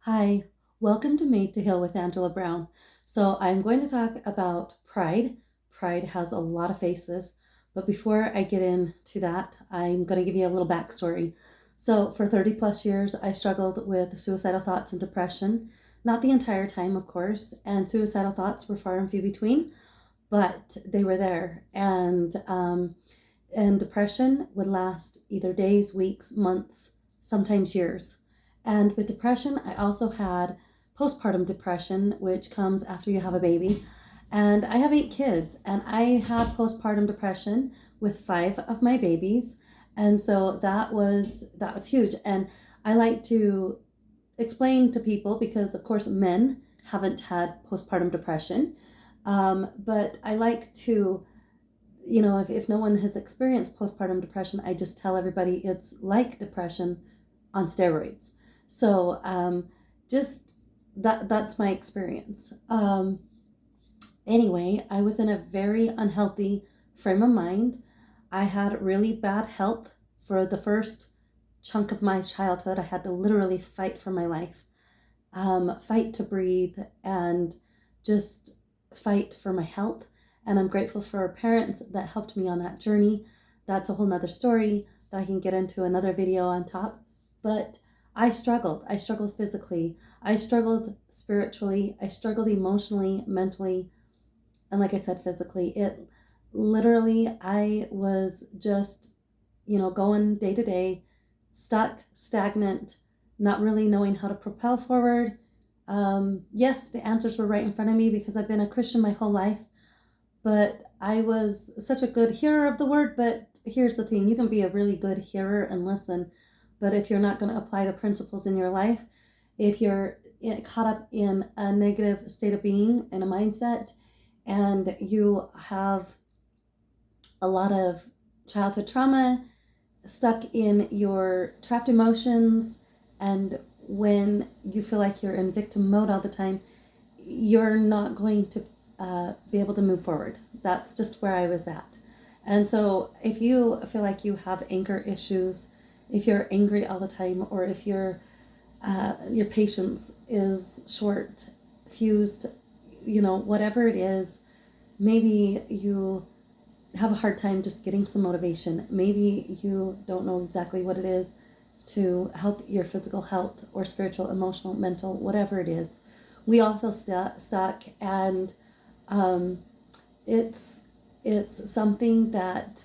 Hi, welcome to Made to Heal with Angela Brown. So, I'm going to talk about pride. Pride has a lot of faces, but before I get into that, I'm going to give you a little backstory. So, for 30 plus years, I struggled with suicidal thoughts and depression. Not the entire time, of course, and suicidal thoughts were far and few between, but they were there. And depression would last either days, weeks, months, sometimes years. And with depression, I also had postpartum depression, which comes after you have a baby. And I have 8 kids, and I had postpartum depression with 5 of my babies. And so that was huge. And I like to explain to people because, of course, men haven't had postpartum depression. But I like to if no one has experienced postpartum depression, I just tell everybody it's like depression on steroids. So just that's my experience. Anyway, I was in a very unhealthy frame of mind. I had really bad health for the first chunk of my childhood. I had to literally fight for my life, fight to breathe, and just fight for my health. And I'm grateful for parents that helped me on that journey. That's a whole nother story that I can get into another video on top. But I struggled. I struggled physically. I struggled spiritually. I struggled emotionally, mentally, and like I said, physically. It literally, I was just, going day to day, stuck, stagnant, not really knowing how to propel forward. Yes, the answers were right in front of me because I've been a Christian my whole life, but I was such a good hearer of the word. But here's the thing, you can be a really good hearer and listen, but if you're not going to apply the principles in your life, if you're caught up in a negative state of being and a mindset, and you have a lot of childhood trauma stuck in your trapped emotions, and when you feel like you're in victim mode all the time, you're not going to be able to move forward. That's just where I was at. And so if you feel like you have anger issues, if you're angry all the time, or if your patience is short fused, whatever it is, maybe you have a hard time just getting some motivation. Maybe you don't know exactly what it is to help your physical health or spiritual, emotional, mental, whatever it is. We all feel stuck, and um, it's something that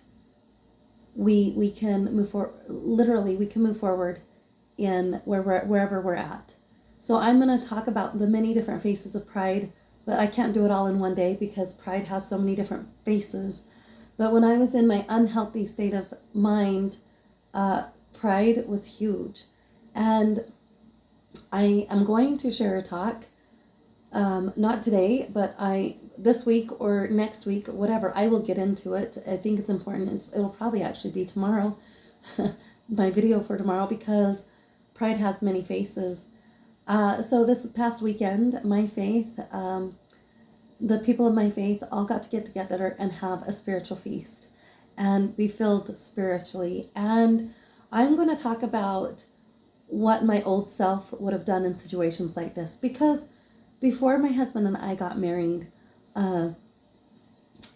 we can move forward. Literally, we can move forward in wherever we're at. So I'm going to talk about the many different faces of pride, but I can't do it all in one day because pride has so many different faces. But when I was in my unhealthy state of mind, pride was huge. And I am going to share a talk, not today, but this week or next week, whatever, I will get into it. I think it's important. It'll probably actually be tomorrow, my video for tomorrow, because pride has many faces. So this past weekend, my faith, the people of my faith all got to get together and have a spiritual feast and be filled spiritually. And I'm going to talk about what my old self would have done in situations like this, because before my husband and I got married, uh,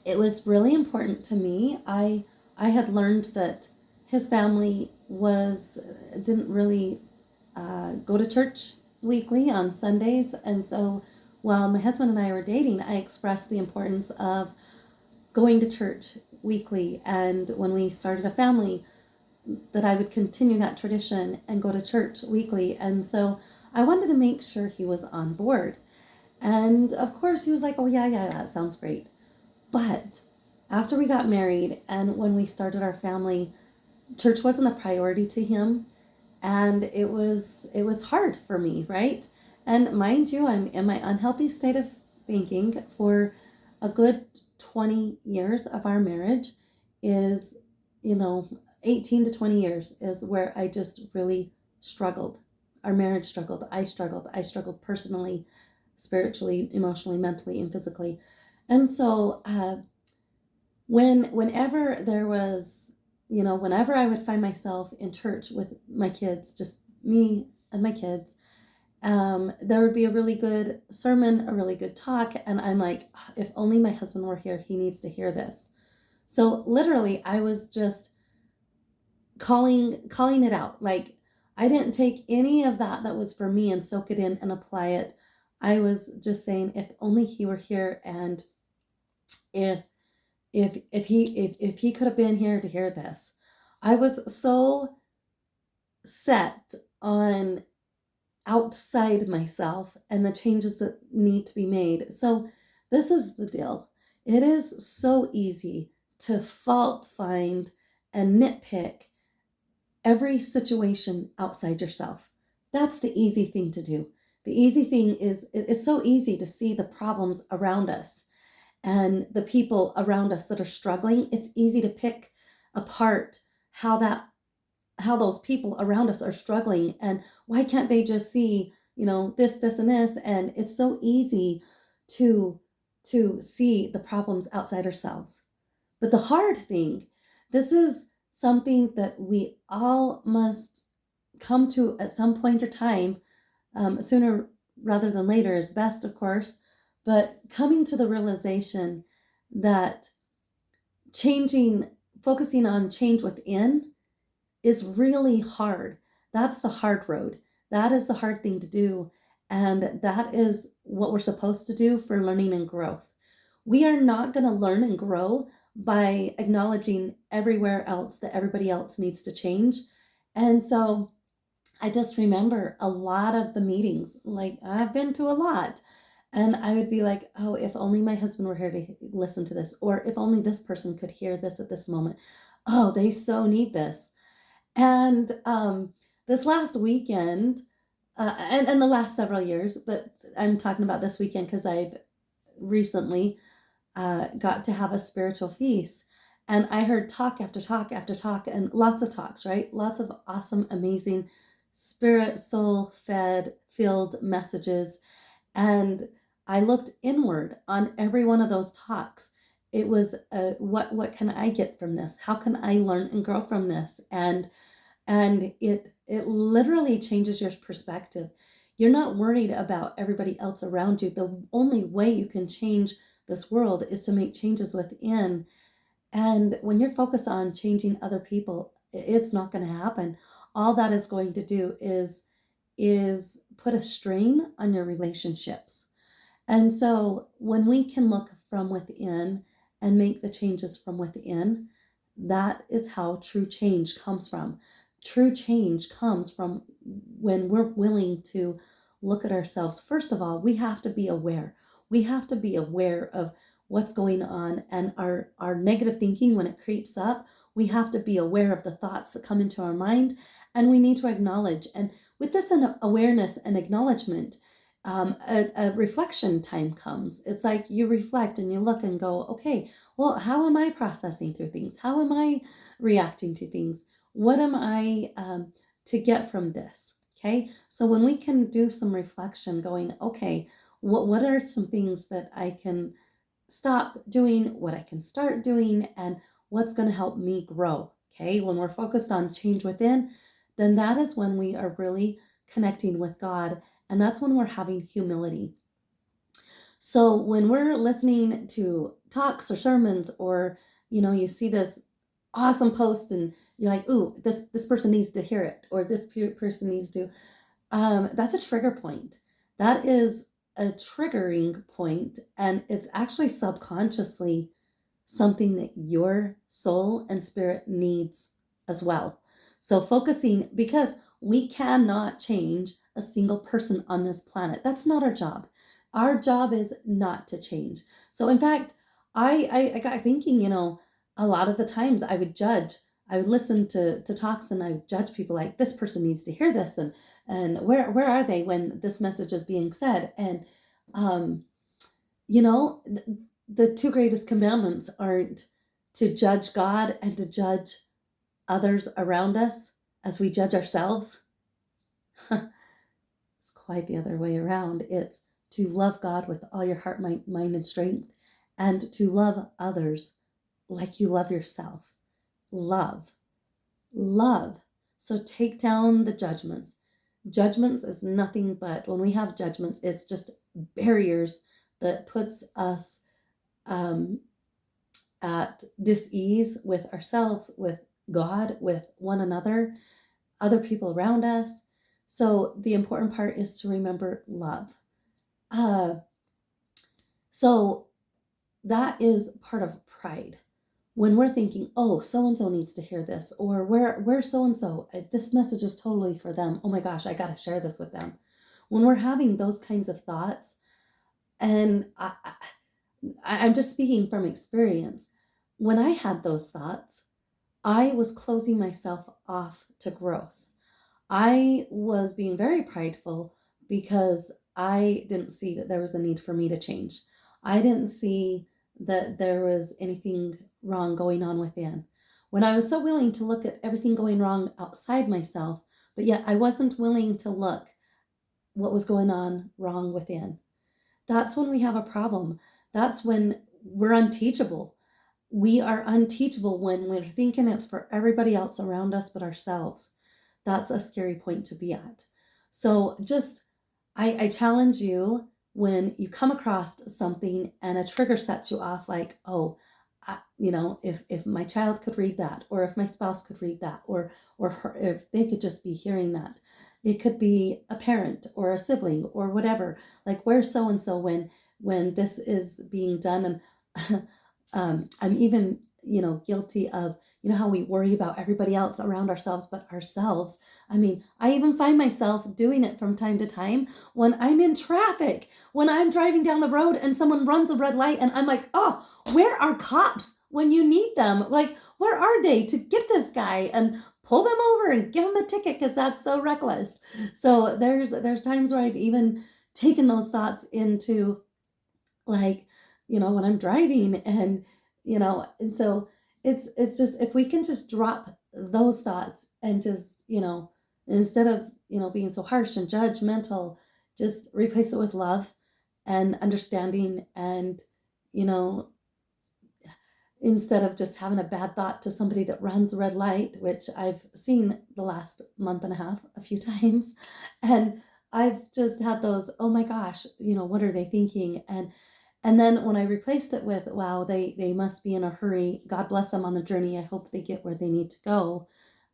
it was really important to me. I had learned that his family didn't really go to church weekly on Sundays, and so while my husband and I were dating, I expressed the importance of going to church weekly, and when we started a family, that I would continue that tradition and go to church weekly. And so I wanted to make sure he was on board. And of course, he was like, oh, yeah, that sounds great. But after we got married and when we started our family, church wasn't a priority to him. And it was hard for me, right? And mind you, I'm in my unhealthy state of thinking for a good 20 years of our marriage is, you know, 18 to 20 years is where I just really struggled. Our marriage struggled. I struggled. I struggled personally, spiritually, emotionally, mentally, and physically. And so whenever there was, whenever I would find myself in church with my kids, just me and my kids, there would be a really good sermon, a really good talk, and I'm like, if only my husband were here, he needs to hear this. So literally, I was just calling it out. Like, I didn't take any of that was for me and soak it in and apply it. I was just saying, if only he were here, and if if he could have been here to hear this. I was so set on outside myself and the changes that need to be made. So this is the deal. It is so easy to fault find and nitpick every situation outside yourself. That's the easy thing to do. The easy thing is, it's so easy to see the problems around us and the people around us that are struggling. It's easy to pick apart how those people around us are struggling, and why can't they just see, this and this. And it's so easy to see the problems outside ourselves. But the hard thing, this is something that we all must come to at some point or time, sooner rather than later is best, of course, but coming to the realization that changing, focusing on change within is really hard. That's the hard road. That is the hard thing to do. And that is what we're supposed to do for learning and growth. We are not going to learn and grow by acknowledging everywhere else that everybody else needs to change. And so I just remember a lot of the meetings, like I've been to a lot, and I would be like, oh, if only my husband were here to listen to this, or if only this person could hear this at this moment. Oh, they so need this. And this last weekend, and the last several years, but I'm talking about this weekend because I've recently got to have a spiritual feast. And I heard talk after talk after talk, and lots of talks, right? Lots of awesome, amazing, spirit, soul fed, filled messages. And I looked inward on every one of those talks. It was, what can I get from this? How can I learn and grow from this? And it literally changes your perspective. You're not worried about everybody else around you. The only way you can change this world is to make changes within. And when you're focused on changing other people, it's not going to happen. All that is going to do is put a strain on your relationships. And so when we can look from within and make the changes from within, that is how true change comes from. True change comes from when we're willing to look at ourselves. First of all, we have to be aware. We have to be aware of what's going on, and our negative thinking, when it creeps up, we have to be aware of the thoughts that come into our mind, and we need to acknowledge. And with this awareness and acknowledgement, a reflection time comes. It's like you reflect and you look and go, okay, well, how am I processing through things? How am I reacting to things? What am I to get from this? Okay, so when we can do some reflection, going, okay, what are some things that I can stop doing, what I can start doing, and what's going to help me grow? Okay, when we're focused on change within, then that is when we are really connecting with God, and that's when we're having humility. So when we're listening to talks or sermons, or you see this awesome post and you're like, ooh, this person needs to hear it, or this person needs to, that's a trigger point. That is a triggering point, and it's actually subconsciously something that your soul and spirit needs as well. So focusing, because we cannot change a single person on this planet. That's not our job. Our job is not to change. So in fact, I got thinking, a lot of the times I would listen to talks, and I would judge people like, this person needs to hear this, and where are they when this message is being said? And the two greatest commandments aren't to judge God and to judge others around us as we judge ourselves. It's quite the other way around. It's to love God with all your heart, mind, and strength, and to love others like you love yourself. Love. So take down the judgments. Judgments is nothing but, when we have judgments, it's just barriers that puts us um, at dis-ease with ourselves, with God, with one another, other people around us. So the important part is to remember love. Uh, so that is part of pride. When we're thinking, oh, so and so needs to hear this, or where so and so, this message is totally for them. Oh my gosh, I got to share this with them. When we're having those kinds of thoughts, and I'm just speaking from experience, when I had those thoughts, I was closing myself off to growth. I was being very prideful because I didn't see that there was a need for me to change. I didn't see that there was anything wrong going on within. When I was so willing to look at everything going wrong outside myself, but yet I wasn't willing to look what was going on wrong within. That's when we have a problem. That's when we're unteachable. We are unteachable when we're thinking it's for everybody else around us but ourselves. That's a scary point to be at. So just, I challenge you, when you come across something and a trigger sets you off, like, oh, if my child could read that, or if my spouse could read that, if they could just be hearing that. It could be a parent or a sibling or whatever. Like, where's so and so when this is being done? And I'm even guilty of, how we worry about everybody else around ourselves but ourselves. I mean, I even find myself doing it from time to time when I'm in traffic, when I'm driving down the road and someone runs a red light, and I'm like, oh, where are cops when you need them? Like, where are they to get this guy and pull them over and give him a ticket, because that's so reckless. So there's times where I've even taken those thoughts into, like, when I'm driving, and so it's just, if we can just drop those thoughts and just, instead of, being so harsh and judgmental, just replace it with love and understanding. And, you know, instead of just having a bad thought to somebody that runs a red light, which I've seen the last month and a half a few times, and I've just had those, oh my gosh, what are they thinking? And then when I replaced it with, wow, they must be in a hurry. God bless them on the journey. I hope they get where they need to go,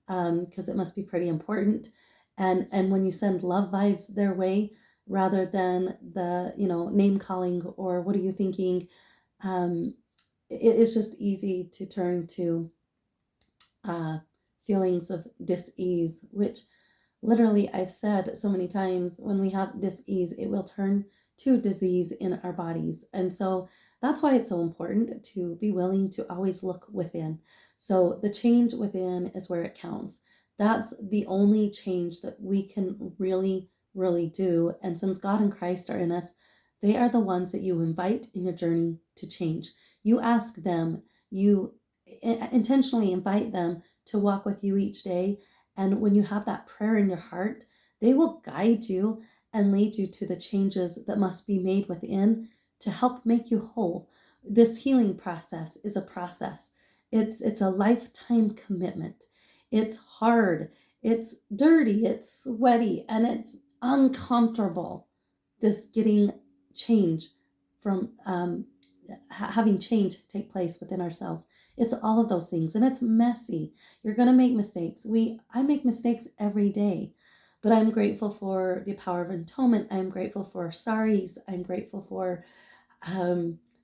because it must be pretty important. And when you send love vibes their way, rather than the name calling or what are you thinking, um, it's just easy to turn to uh, feelings of dis-ease, which literally I've said so many times, when we have dis-ease, it will turn to disease in our bodies. And so that's why it's so important to be willing to always look within. So the change within is where it counts. That's the only change that we can really, really do. And since God and Christ are in us, they are the ones that you invite in your journey to change. You ask them, you intentionally invite them to walk with you each day. And when you have that prayer in your heart, they will guide you and lead you to the changes that must be made within to help make you whole. This healing process is a process. It's a lifetime commitment. It's hard, it's dirty, it's sweaty, and it's uncomfortable. This getting change from having change take place within ourselves. It's all of those things, and it's messy. You're going to make mistakes. I make mistakes every day, but I'm grateful for the power of atonement. I'm grateful for saris. I'm grateful for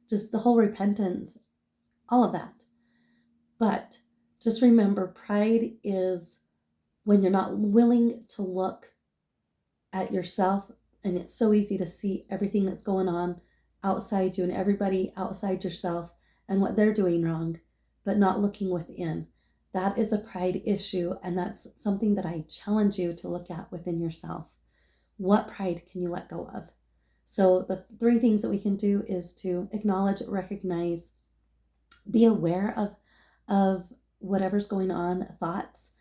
just the whole repentance, all of that. But just remember, pride is when you're not willing to look at yourself, and it's so easy to see everything that's going on outside you and everybody outside yourself and what they're doing wrong, but not looking within. That is a pride issue, and that's something that I challenge you to look at within yourself. What pride can you let go of? So the 3 things that we can do is to acknowledge, recognize, be aware of whatever's going on, thoughts.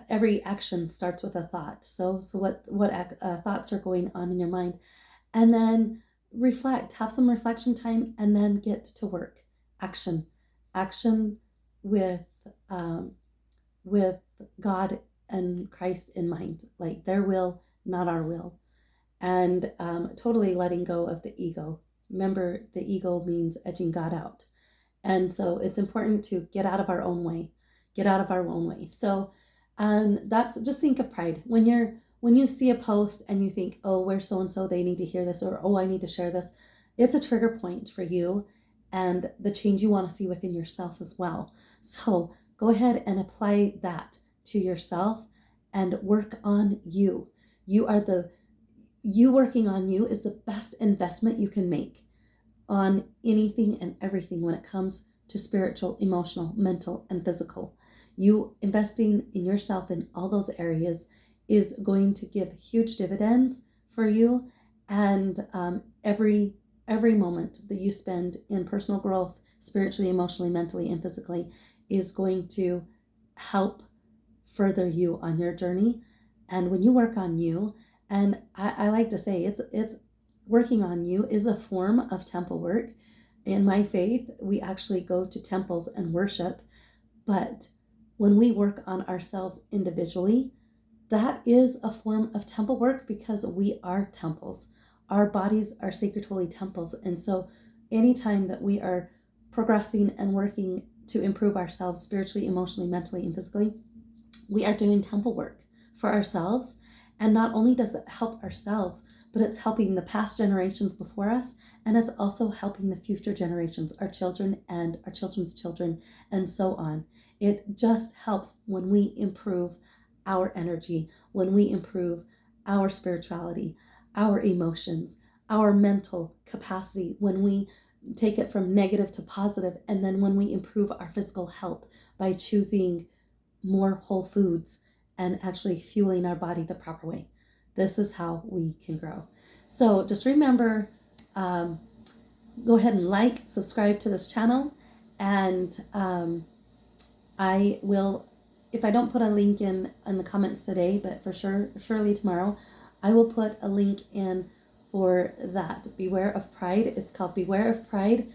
Every action starts with a thought. So what thoughts are going on in your mind, and then reflect, have some reflection time, and then get to work. Action with God and Christ in mind, like their will, not our will. And totally letting go of the ego. Remember, the ego means edging God out. And so it's important to get out of our own way, So that's, just think of pride. When you see a post and you think, oh, where's so-and-so, they need to hear this, or, oh, I need to share this. It's a trigger point for you and the change you want to see within yourself as well. So go ahead and apply that to yourself and work on you. You working on you is the best investment you can make on anything and everything when it comes to spiritual, emotional, mental, and physical. You investing in yourself in all those areas is going to give huge dividends for you. And every moment that you spend in personal growth, spiritually, emotionally, mentally, and physically, is going to help further you on your journey. And when you work on you, and I like to say it's working on you is a form of temple work. In my faith, we actually go to temples and worship, but when we work on ourselves individually, that is a form of temple work because we are temples. Our bodies are sacred holy temples. And so anytime that we are progressing and working to improve ourselves spiritually, emotionally, mentally, and physically, we are doing temple work for ourselves. And not only does it help ourselves, but it's helping the past generations before us, and it's also helping the future generations, our children and our children's children, and so on. It just helps when we improve our energy, when we improve our spirituality, our emotions, our mental capacity, when we take it from negative to positive, and then when we improve our physical health by choosing more whole foods and actually fueling our body the proper way. This is how we can grow. So just remember, go ahead and subscribe to this channel, and I will, if I don't put a link in the comments today, but for sure, surely tomorrow, I will put a link in for that. Beware of Pride. It's called Beware of Pride,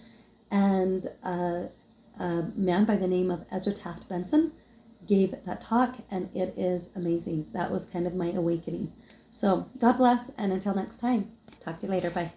and a man by the name of Ezra Taft Benson gave that talk, and it is amazing. That was kind of my awakening. So God bless, and until next time, talk to you later. Bye.